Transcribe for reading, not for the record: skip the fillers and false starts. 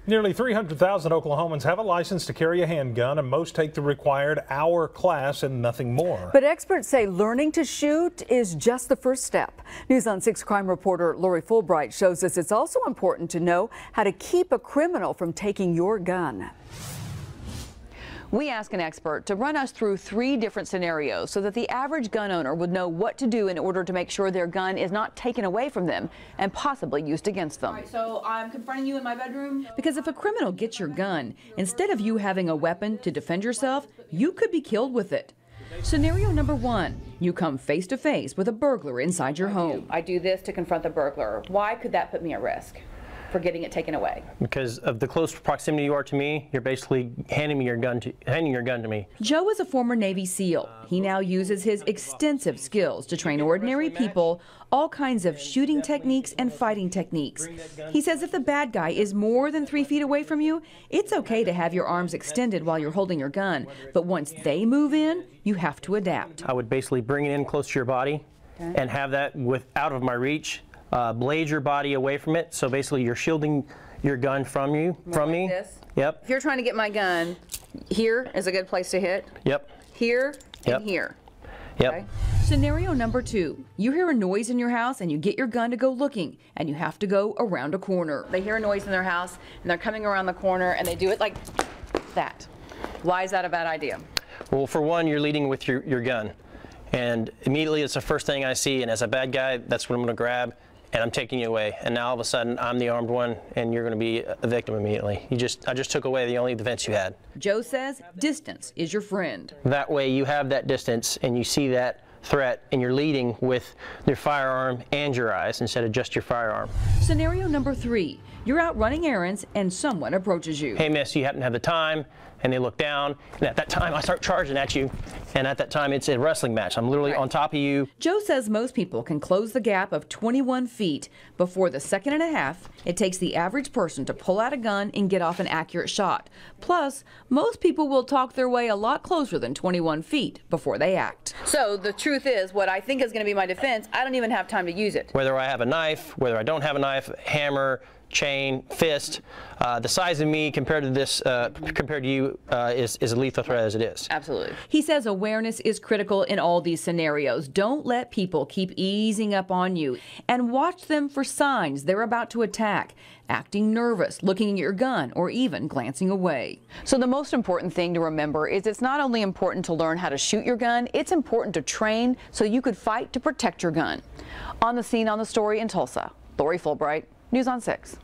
Nearly 300,000 Oklahomans have a license to carry a handgun, and most take the required hour class and nothing more. But experts say learning to shoot is just the first step. News on 6 crime reporter Lori Fulbright shows us it's also important to know how to keep a criminal from taking your gun. We ask an expert to run us through 3 different scenarios so that the average gun owner would know what to do in order to make sure their gun is not taken away from them and possibly used against them. All right, so I'm confronting you in my bedroom. Because if a criminal gets your gun, instead of you having a weapon to defend yourself, you could be killed with it. Scenario number 1, you come face to face with a burglar inside your home. I do this to confront the burglar. Why could that put me at risk for getting it taken away? Because of the close proximity you are to me, you're basically handing your gun to me. Joe is a former Navy SEAL. He now uses his extensive skills to train ordinary people all kinds of shooting techniques and fighting techniques. He says if the bad guy is more than 3 feet away from you, it's okay to have your arms extended while you're holding your gun. But once they move in, you have to adapt. I would basically bring it in close to your body and have that out of my reach. Blade your body away from it, so basically you're shielding your gun from me. This? Yep. If you're trying to get my gun, here is a good place to hit. Yep. Here and here. Yep. Okay? Scenario number 2, you hear a noise in your house and you get your gun to go looking, and you have to go around a corner. They hear a noise in their house and they're coming around the corner and they do it like that. Why is that a bad idea? Well, for one, you're leading with your gun, and immediately it's the first thing I see, and as a bad guy, that's what I'm going to grab. And I'm taking you away, and now all of a sudden I'm the armed one, and you're going to be a victim immediately. I just took away the only defense you had. Joe says distance is your friend. That way you have that distance, and you see that threat, and you're leading with your firearm and your eyes instead of just your firearm. Scenario number 3, you're out running errands and someone approaches you. Hey miss, you happen to have the time, and they look down, and at that time I start charging at you, and at that time it's a wrestling match. I'm literally on top of you. Joe says most people can close the gap of 21 feet before the 1.5 seconds it takes the average person to pull out a gun and get off an accurate shot. Plus, most people will talk their way a lot closer than 21 feet before they act. So the truth is, what I think is going to be my defense, I don't even have time to use it. Whether I have a knife, whether I don't have a knife, hammer, chain, fist, the size of me compared to this, compared to you, is a lethal threat as it is. Absolutely. He says awareness is critical in all these scenarios. Don't let people keep easing up on you, and watch them for signs they're about to attack, acting nervous, looking at your gun, or even glancing away. So the most important thing to remember is it's not only important to learn how to shoot your gun, it's important to train so you could fight to protect your gun. On the scene on the story in Tulsa, Lori Fulbright, News on 6.